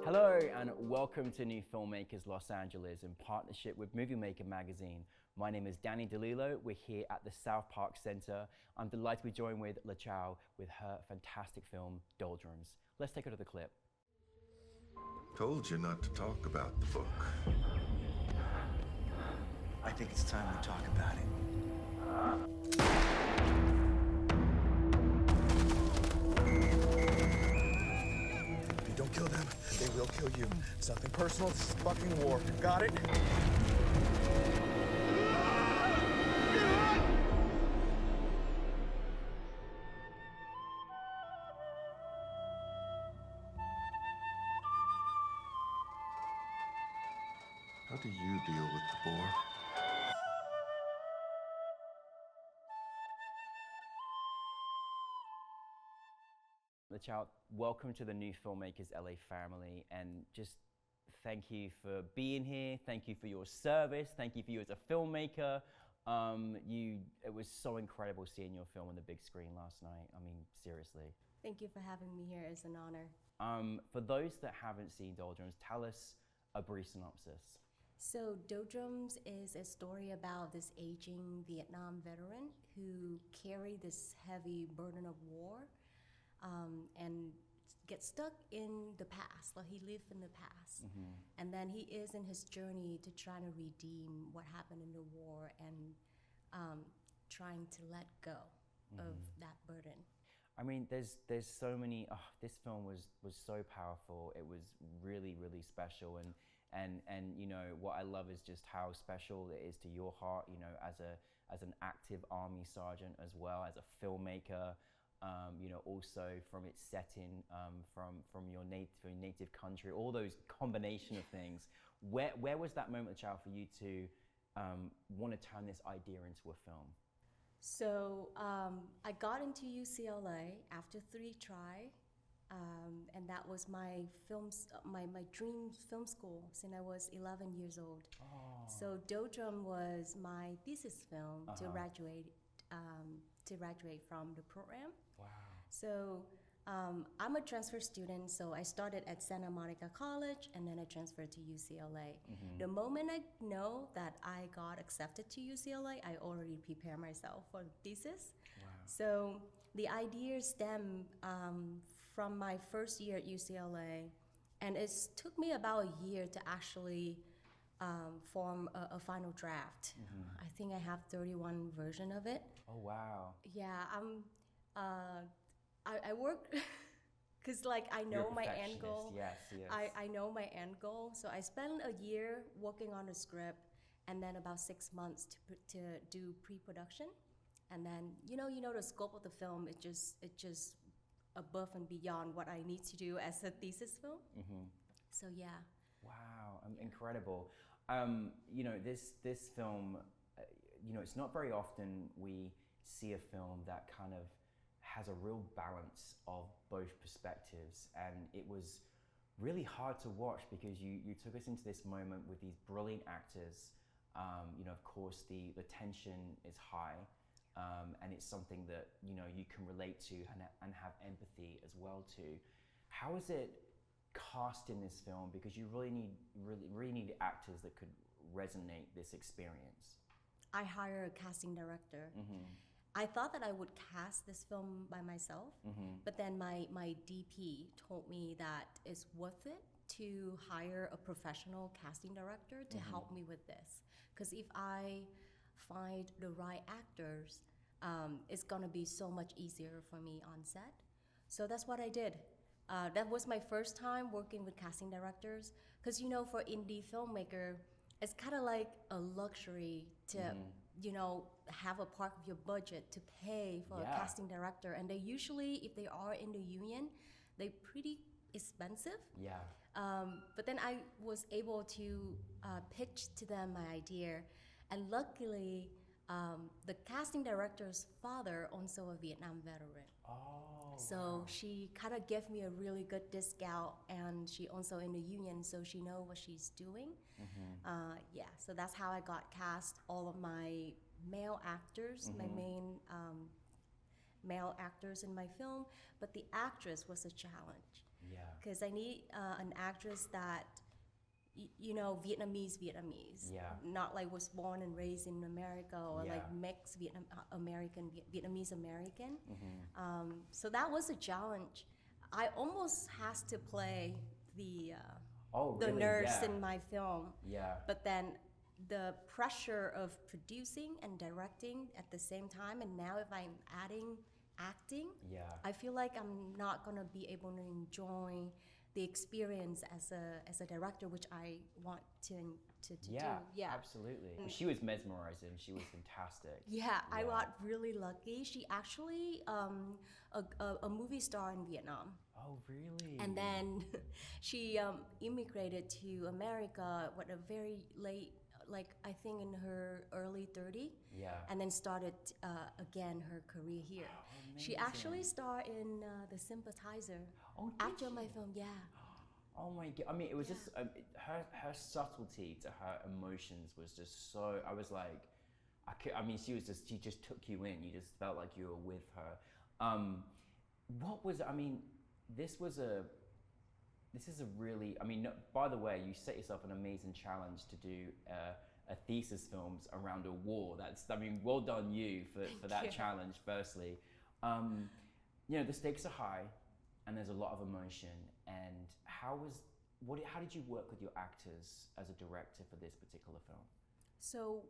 Hello and welcome to New Filmmakers Los Angeles in partnership with Movie Maker magazine. My name is Danny DeLillo. We're here at the South Park Center. I'm delighted to be joined with Chau with her fantastic film, Doldrums. Let's take a look at the clip. Told you not to talk about the book. I think it's time we talk about it. If you don't kill them, they will kill you. It's nothing personal, this is fucking war. Got it? How do you deal with the bore? Chau, welcome to the New Filmmakers LA family, and just thank you for being here. Thank you for your service. Thank you for you as a filmmaker. It was so incredible seeing your film on the big screen last night. I mean, seriously. Thank you for having me here. It's an honor. For those that haven't seen Doldrums, tell us a brief synopsis. So Doldrums is a story about this aging Vietnam veteran who carried this heavy burden of war and gets stuck in the past, like he lived in the past. Mm-hmm. And then he is in his journey to try to redeem what happened in the war and trying to let go of that burden. I mean, there's so many, this film was so powerful. It was really, really special. And you know, what I love is just how special it is to your heart, you know, as an active Army sergeant as well, as a filmmaker, you know, also from its setting, from your native country, all those combination of things. Where was that moment, Chau, for you to want to turn this idea into a film? So I got into UCLA after 3 tries, and that was my dream film school since I was 11 years old. Oh. So Doldrum was my thesis film to graduate from the program. Wow. So I'm a transfer student, so I started at Santa Monica College and then I transferred to UCLA. Mm-hmm. The moment I know that I got accepted to UCLA, I already prepared myself for the thesis. Wow. So the idea stemmed from my first year at UCLA, and it took me about a year to actually form a final draft. Mm-hmm. I think I have 31 versions of it. Oh, wow. Yeah, I work because like I know my end goal. Yes, yes. I know my end goal. So I spent a year working on the script and then about 6 months to do pre-production. And then you know the scope of the film, it just above and beyond what I need to do as a thesis film. Mm-hmm. So yeah. Wow, incredible. You know, this film, you know, it's not very often we see a film that kind of has a real balance of both perspectives, and it was really hard to watch because you took us into this moment with these brilliant actors. You know, of course, the tension is high, and it's something that, you know, you can relate to and have empathy as well too. How is it cast in this film, because you really need actors that could resonate this experience? I hired a casting director. Mm-hmm. I thought that I would cast this film by myself, but then my DP told me that it's worth it to hire a professional casting director to help me with this. Because if I find the right actors, it's gonna be so much easier for me on set. So that's what I did. That was my first time working with casting directors, because you know, for indie filmmaker, it's kind of like a luxury to you know, have a part of your budget to pay for a casting director, and they usually, if they are in the union, they're pretty expensive. Yeah. But then I was able to pitch to them my idea, and luckily the casting director's father also a Vietnam veteran. Oh. So wow. She kind of gave me a really good discount, and she also in the union, so she know what she's doing. Mm-hmm. Yeah, so that's how I got cast. All of my male actors, my main male actors in my film, but the actress was a challenge. Yeah. Because I need an actress that, you know, Vietnamese. Yeah. Not like was born and raised in America or Yeah. like mixed Vietnamese American. Mm-hmm. So that was a challenge. I almost has to play the Really? nurse Yeah. in my film. Yeah. But then the pressure of producing and directing at the same time, and now if I'm adding acting, Yeah. I feel like I'm not gonna be able to enjoy the experience as a director, which I want to do. Yeah. Absolutely. She was mesmerizing. She was fantastic. Yeah, I Yeah. got really lucky. She actually a movie star in Vietnam. Oh, really? And then she immigrated to America at a very late, like I think in her early 30, Yeah. and then started again her career here. She actually starred in The Sympathizer Oh, did after she? my film. Yeah. Oh my god! I mean, it was just her subtlety to her emotions was just so. I was like, I mean, she just took you in. You just felt like you were with her. What was? I mean, this is a really. I mean, no, by the way, you set yourself an amazing challenge to do a thesis films around a war. I mean, well done you for that you. challenge. Firstly, you know, the stakes are high, and there's a lot of emotion. And how did you work with your actors as a director for this particular film? So,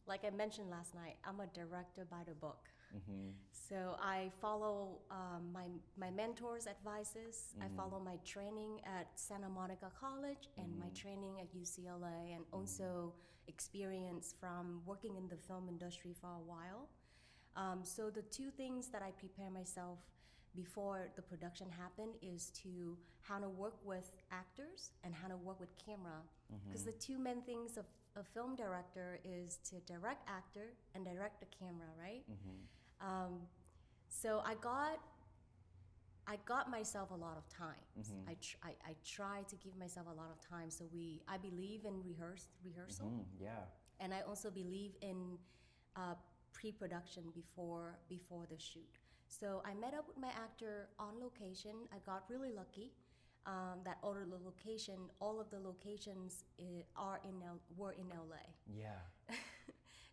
like I mentioned last night, I'm a director by the book. Mm-hmm. So I follow my mentors' advices. I follow my training at Santa Monica College and my training at UCLA, and also experience from working in the film industry for a while. So the two things that I prepare myself before the production happened is to how to work with actors and how to work with camera. Because the two main things of a film director is to direct actor and direct the camera, right? So I got myself a lot of time. I try to give myself a lot of time. So I believe in rehearsal, Yeah. and I also believe in pre-production before the shoot. So I met up with my actor on location. I got really lucky that all of the locations were in LA. Yeah.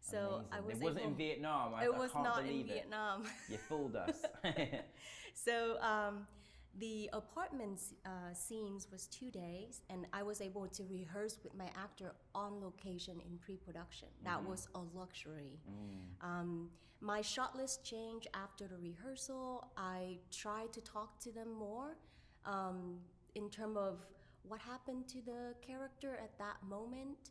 So Amazing. I was It wasn't in able- Vietnam. I It was can't not in believe it. Vietnam. You fooled us. So the apartment scenes was 2 days, and I was able to rehearse with my actor on location in pre-production. That was a luxury. My shot list changed after the rehearsal. I tried to talk to them more in terms of what happened to the character at that moment,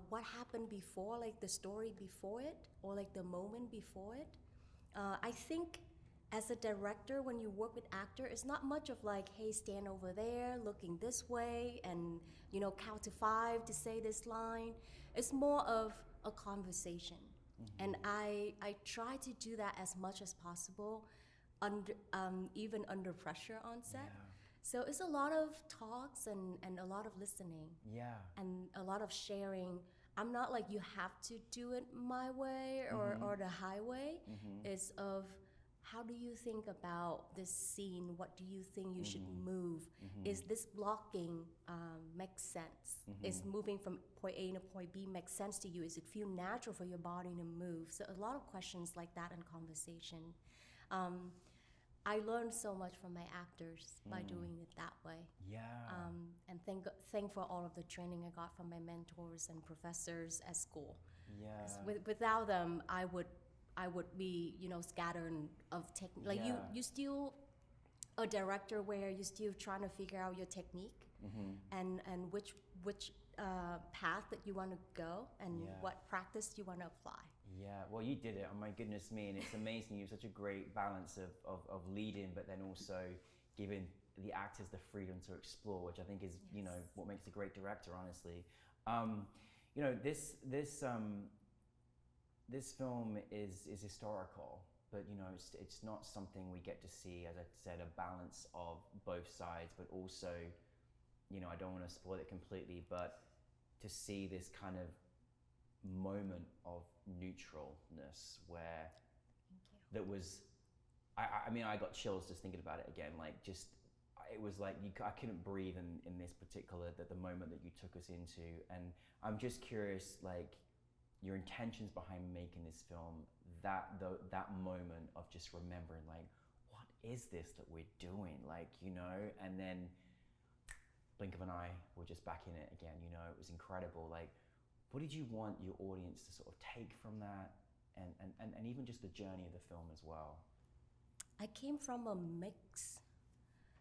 what happened before, like the story before it, or like the moment before it. I think as a director, when you work with actor, it's not much of like, hey, stand over there, looking this way, and count to 5 to say this line. It's more of a conversation, and I try to do that as much as possible, even under pressure on set. Yeah. So it's a lot of talks and a lot of listening. Yeah. And a lot of sharing. I'm not like you have to do it my way or the highway. It's of how do you think about this scene? What do you think you should move? Is this blocking makes sense? Is moving from point A to point B makes sense to you? Is it feel natural for your body to move? So a lot of questions like that in conversation. I learned so much from my actors by doing it that way. Yeah. And thank for all of the training I got from my mentors and professors at school. Yeah. 'Cause without them, I would be scattered of technique. Like Yeah. you still a director where you're still trying to figure out your technique and which path that you want to go and Yeah. what practice you want to apply. Yeah, well, you did it. Oh my goodness me, and it's amazing. You have such a great balance of leading, but then also giving the actors the freedom to explore, which I think is what makes a great director. Honestly, this film is historical, but it's not something we get to see. As I said, a balance of both sides, but also, I don't want to spoil it completely, but to see this kind of moment of neutralness where that was, I mean, I got chills just thinking about it again. Like, just, it was like I couldn't breathe in this particular, the moment that you took us into. And I'm just curious, like, your intentions behind making this film, that moment of just remembering, like, what is this that we're doing? Like, you know, and then blink of an eye, we're just back in it again, you know. It was incredible. Like, what did you want your audience to sort of take from that, and even just the journey of the film as well? I came from a mix,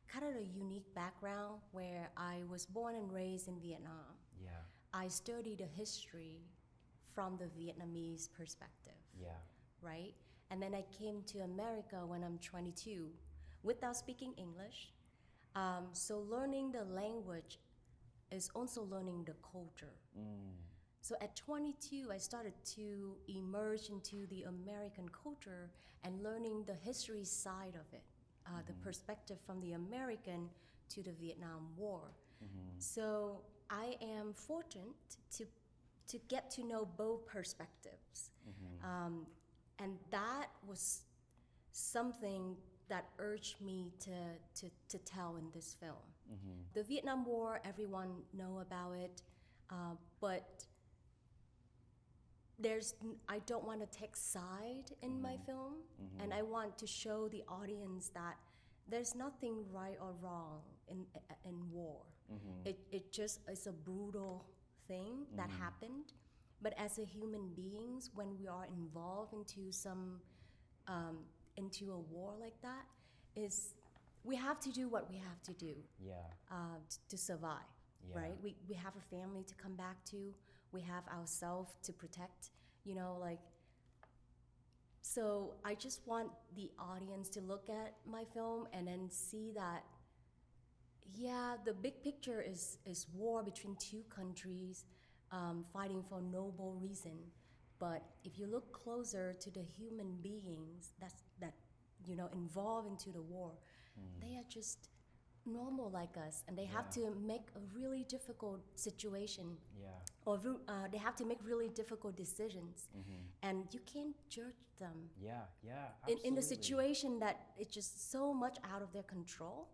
kind of a unique background where I was born and raised in Vietnam. Yeah. I studied the history from the Vietnamese perspective. Yeah. Right? And then I came to America when I'm 22 without speaking English. So learning the language is also learning the culture. So at 22, I started to emerge into the American culture and learning the history side of it, the perspective from the American to the Vietnam War. So I am fortunate to get to know both perspectives. And that was something that urged me to tell in this film. The Vietnam War, everyone know about it, but I don't want to take side in my film, and I want to show the audience that there's nothing right or wrong in war. It just is a brutal thing that happened. But as a human beings, when we are involved into a war like that, we have to do what we have to do to survive, right? We have a family to come back to. We have ourselves to protect, you know, like. So I just want the audience to look at my film and then see that, yeah, the big picture is war between two countries, fighting for noble reason. But if you look closer to the human beings that you know involved into the war, they are just normal like us, and they have to make a really difficult situation, or they have to make really difficult decisions, and you can't judge them. In a situation that it's just so much out of their control,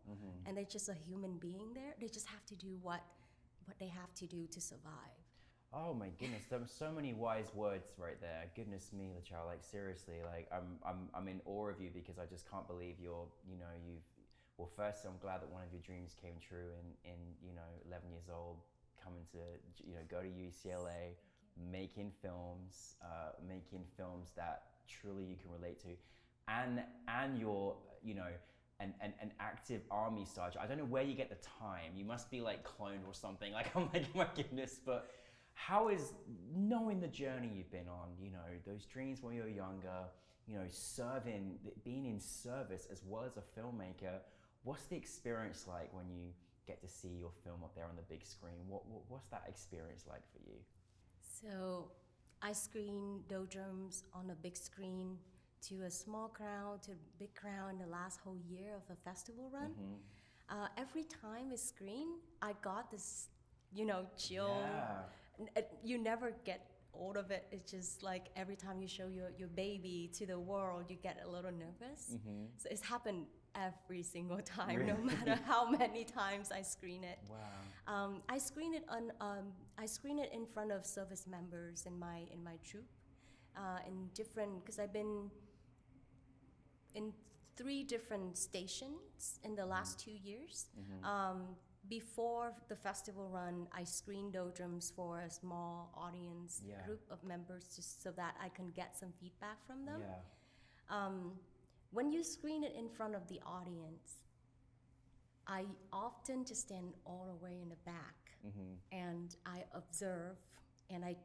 and they're just a human being there. They just have to do what they have to do to survive. Oh my goodness, there were so many wise words right there. Goodness me, Chau, like seriously, like I'm in awe of you, because I just can't believe well, first, I'm glad that one of your dreams came true in 11 years old, coming to, go to UCLA, making films that truly you can relate to, and you're, an active army sergeant. I don't know where you get the time. You must be like cloned or something. Like, I'm like, my goodness, but how is knowing the journey you've been on, those dreams when you were younger, serving, being in service as well as a filmmaker? What's the experience like when you get to see your film up there on the big screen? What's that experience like for you? So I screen Doldrums on a big screen to a small crowd, to a big crowd in the last whole year of a festival run. Every time it's screened, I got this, chill. You never get old of it. It's just like every time you show your baby to the world, you get a little nervous. So it's happened every single time, really? No matter how many times I screen it. Wow. I screen it in front of service members in my troupe, because I've been in 3 different stations in the last 2 years. Before the festival run, I screened Doldrums for a small audience group of members, just so that I can get some feedback from them. When you screen it in front of the audience, I often just stand all the way in the back, and I observe, and I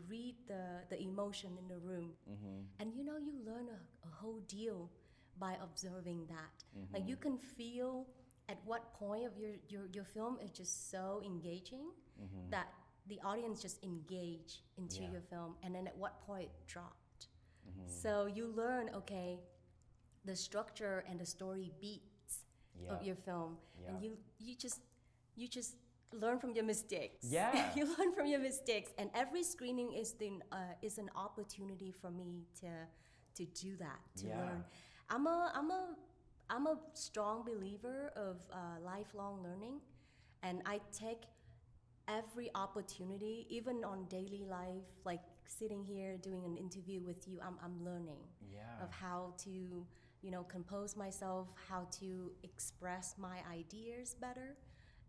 read the emotion in the room. And you learn a whole deal by observing that. Like, you can feel at what point of your film is just so engaging that the audience just engage into your film, and then at what point it dropped. So you learn, okay, the structure and the story beats of your film, and you just learn from your mistakes. You learn from your mistakes, and every screening is an opportunity for me to do that, to learn. I'm a strong believer of lifelong learning, and I take every opportunity, even on daily life, like sitting here doing an interview with you, I'm learning of how to, compose myself, how to express my ideas better,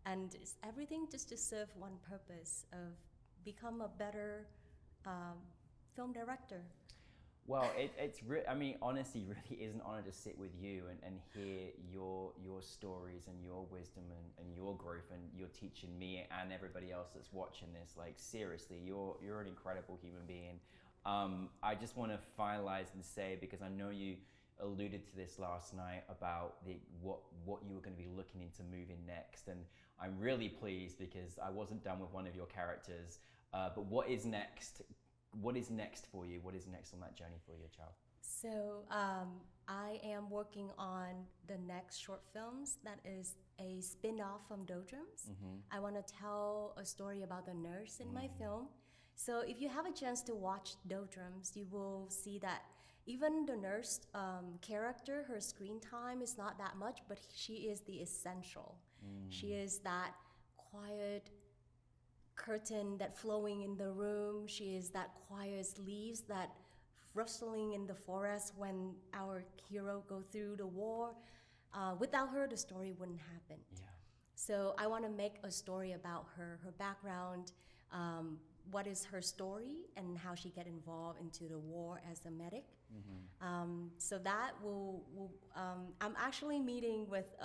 and it's everything just to serve one purpose of become a better film director. Well, I mean, honestly, really is an honor to sit with you and hear your stories and your wisdom and your growth, and you're teaching me and everybody else that's watching this. Like, seriously, you're an incredible human being. I just want to finalize and say, because I know you alluded to this last night about what you were going to be looking into moving next, and I'm really pleased because I wasn't done with one of your characters. But what is next? What is next for you? What is next on that journey for you, Chau? So I am working on the next short films that is a spin-off from Doldrums. I want to tell a story about the nurse in my film. So if you have a chance to watch Doldrums, you will see that even the nurse character, her screen time is not that much, but she is the essential. She is that quiet curtain that flowing in the room. She is that quiet leaves that rustling in the forest when our hero go through the war. Without her, the story wouldn't happen. So I want to make a story about her background, what is her story, and how she get involved into the war as a medic. So that will I'm actually meeting with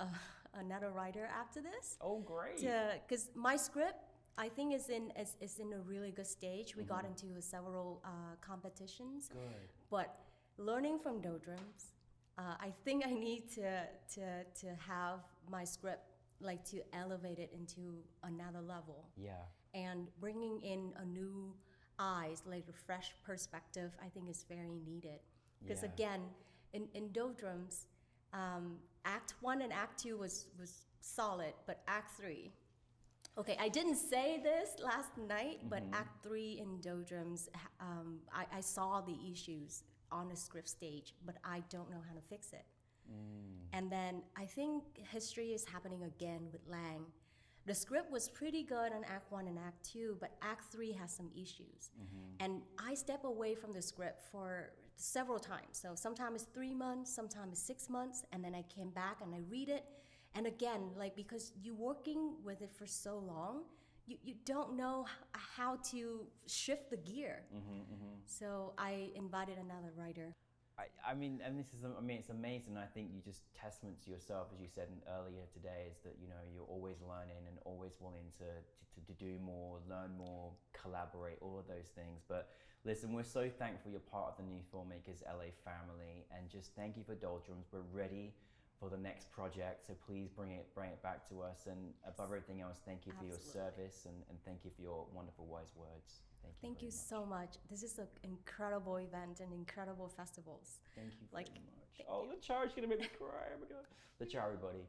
another writer after this. Oh, great! Because my script, I think, is in a really good stage. We got into several competitions. Good. But learning from Doldrums, I think I need to have my script, like, to elevate it into another level. And bringing in a new eyes, like a fresh perspective, I think is very needed. Because again, in Doldrums, Act 1 and Act 2 was solid, but Act 3. Okay, I didn't say this last night, but Act 3 in Doldrums, I saw the issues on the script stage, but I don't know how to fix it. And then I think history is happening again with Lang. The script was pretty good on Act 1 and Act 2, but Act 3 has some issues. And I step away from the script for several times. So sometimes it's 3 months, sometimes it's 6 months, and then I came back and I read it. And again, like, because you're working with it for so long, you don't know how to shift the gear. So I invited another writer. I mean, and it's amazing. I think you just testament to yourself, as you said earlier today, is that, you're always learning and always wanting to do more, learn more, collaborate, all of those things. But listen, we're so thankful you're part of the New Filmmakers LA family, and just thank you for Doldrums. We're ready for the next project, so please bring it back to us. And above everything else, thank you for your service, and thank you for your wonderful wise words. Thank you so much. This is an incredible event and incredible festivals. Thank you very much. Oh, the Chau's gonna make me cry. Oh my God. The Chau, everybody.